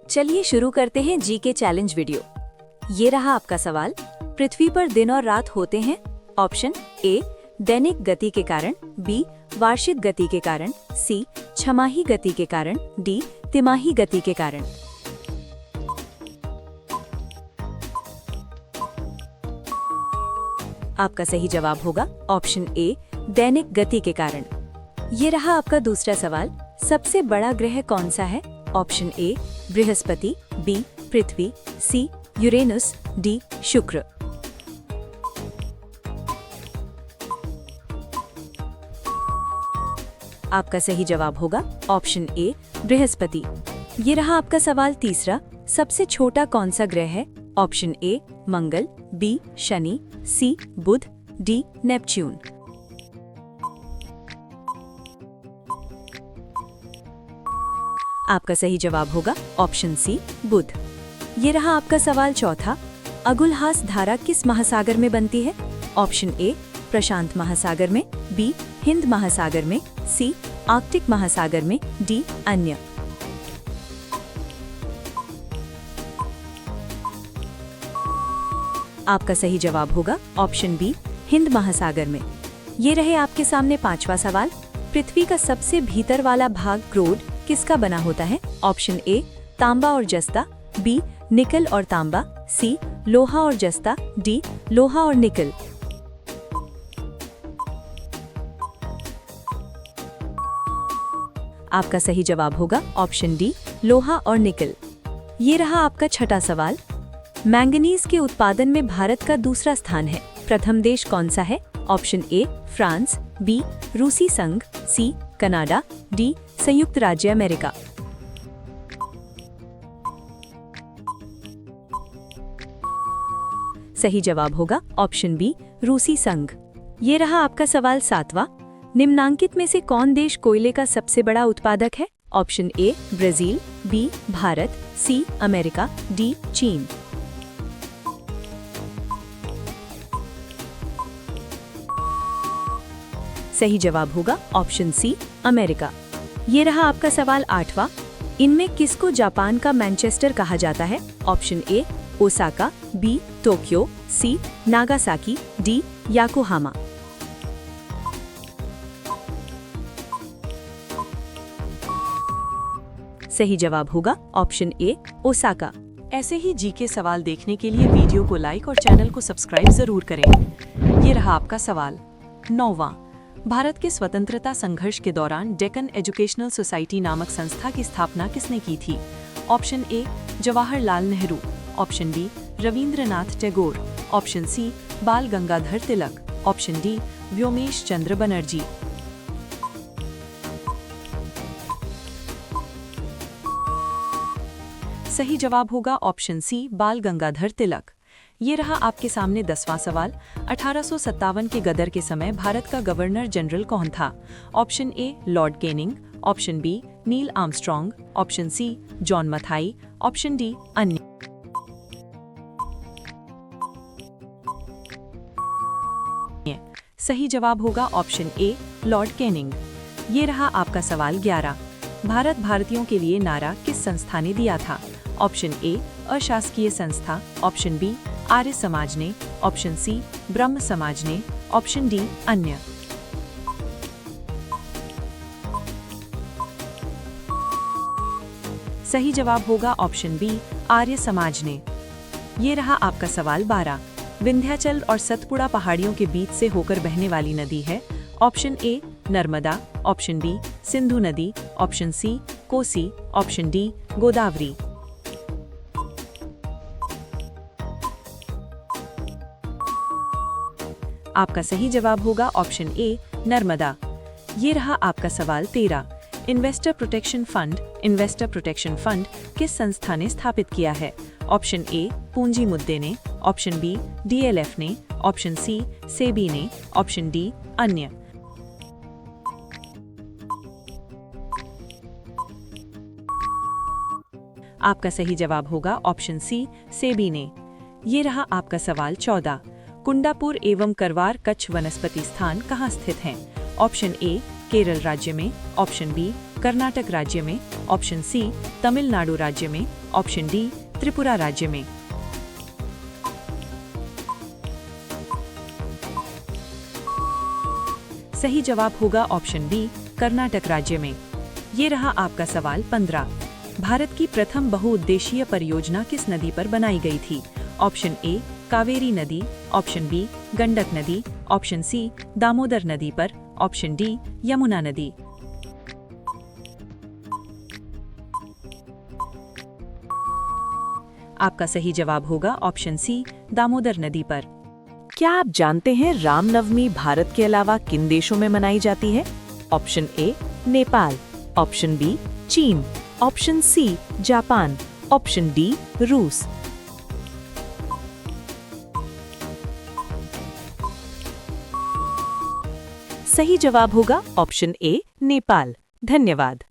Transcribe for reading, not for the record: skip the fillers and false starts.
चलिए शुरू करते हैं जीके चैलेंज वीडियो। ये रहा आपका सवाल। पृथ्वी पर दिन और रात होते हैं। ऑप्शन ए दैनिक गति के कारण, बी वार्षिक गति के कारण, सी छमाही गति के कारण, डी तिमाही गति के कारण। आपका सही जवाब होगा ऑप्शन ए दैनिक गति के कारण। ये रहा आपका दूसरा सवाल। सबसे बड़ा ग्रह कौन सा है? ऑप्शन ए बृहस्पति, बी पृथ्वी, सी यूरेनस, डी शुक्र। आपका सही जवाब होगा ऑप्शन ए बृहस्पति। ये रहा आपका सवाल तीसरा। सबसे छोटा कौन सा ग्रह है? ऑप्शन ए मंगल, बी शनि, सी बुध, डी नेपच्यून। आपका सही जवाब होगा ऑप्शन सी बुध। ये रहा आपका सवाल चौथा। अगुलहास धारा किस महासागर में बनती है? ऑप्शन ए प्रशांत महासागर में, बी हिंद महासागर में, सी आर्कटिक महासागर में, डी अन्य। आपका सही जवाब होगा ऑप्शन बी हिंद महासागर में। ये रहे आपके सामने पांचवा सवाल। पृथ्वी का सबसे भीतर वाला भाग क्रोड किसका बना होता है? ऑप्शन ए तांबा और जस्ता, बी निकल और तांबा, सी लोहा और जस्ता, डी लोहा और निकल। आपका सही जवाब होगा ऑप्शन डी लोहा और निकल। ये रहा आपका छठा सवाल। मैंगनीज के उत्पादन में भारत का दूसरा स्थान है। प्रथम देश कौन सा है? ऑप्शन ए फ्रांस, बी रूसी संघ, सी कनाडा, डी संयुक्त राज्य अमेरिका। सही जवाब होगा ऑप्शन बी रूसी संघ। ये रहा आपका सवाल सातवां। निम्नांकित में से कौन देश कोयले का सबसे बड़ा उत्पादक है? Option A Brazil, B Bharat, C America, D चीन। सही जवाब होगा ऑप्शन सी अमेरिका। ये रहा आपका सवाल आठवां। इनमें किसको जापान का मैनचेस्टर कहा जाता है? Option A Osaka, B Tokyo, C Nagasaki, D Yokohama. सही जवाब होगा ऑप्शन ए ओसाका। ऐसे ही जीके सवाल देखने के लिए वीडियो को लाइक और चैनल को सब्सक्राइब जरूर करें। ये रहा आपका सवाल नौवां। भारत के स्वतंत्रता संघर्ष के दौरान डेक्कन एजुकेशनल सोसाइटी नामक संस्था की स्थापना किसने की थी? Option A Jawaharlal Nehru, option B Rabindranath Tagore, option C Bal Gangadhar Tilak, option D Vyomesh Chandra Banerjee. सही जवाब होगा ऑप्शन सी बाल गंगाधर तिलक। ये रहा आपके सामने 10वां सवाल। 1857 के गदर के समय भारत का गवर्नर जनरल कौन था? Option A lord Canning, option B Neil Armstrong, option C John Mathai, option D अन्य। सही जवाब होगा ऑप्शन ए लॉर्ड केनिंग। ये रहा आपका सवाल 11। भारत भारतीयों के लिए नारा किस संस्था ने दिया था? ऑप्शन ए अशासकीय संस्था, ऑप्शन बी आर्य समाज ने, ऑप्शन सी ब्रह्म समाज ने, ऑप्शन डी अन्य। सही जवाब होगा ऑप्शन बी आर्य समाज ने। ये रहा आपका सवाल 12। विंध्याचल और सतपुड़ा पहाड़ियों के बीच से होकर बहने वाली नदी है। Option A Narmada, option B Sindhu नदी, option C Kosi, option D Godavari. आपका सही जवाब होगा ऑप्शन ए नर्मदा। ये रहा आपका सवाल 13। इन्वेस्टर प्रोटेक्शन फंड किस संस्था ने स्थापित किया है? ऑप्शन ए पूंजी मुद्दे ने, ऑप्शन बी डीएलएफ ने, ऑप्शन सी सेबी ने, ऑप्शन डी अन्य। आपका सही जवाब होगा ऑप्शन सी सेबी ने। ये रहा आपका सवाल 14। कुंडापुर एवं करवार कच्छ वनस्पति स्थान कहाँ स्थित हैं? ऑप्शन ए केरल राज्य में, ऑप्शन बी कर्नाटक राज्य में, ऑप्शन सी तमिलनाडु राज्य में, ऑप्शन डी त्रिपुरा राज्य में। सही जवाब होगा ऑप्शन बी कर्नाटक राज्य में। ये रहा आपका सवाल 15। भारत की प्रथम बहुउद्देशीय परियोजना किस नदी पर बनाई गई थी? ऑप्शन ए कावेरी नदी, ऑप्शन बी गंडक नदी, ऑप्शन सी दामोदर नदी पर, ऑप्शन डी यमुना नदी। आपका सही जवाब होगा ऑप्शन सी दामोदर नदी पर। क्या आप जानते हैं रामनवमी भारत के अलावा किन देशों में मनाई जाती है? Option A Nepal, option B चीन, option C Japan, option D रूस। सही जवाब होगा ऑप्शन ए नेपाल। धन्यवाद।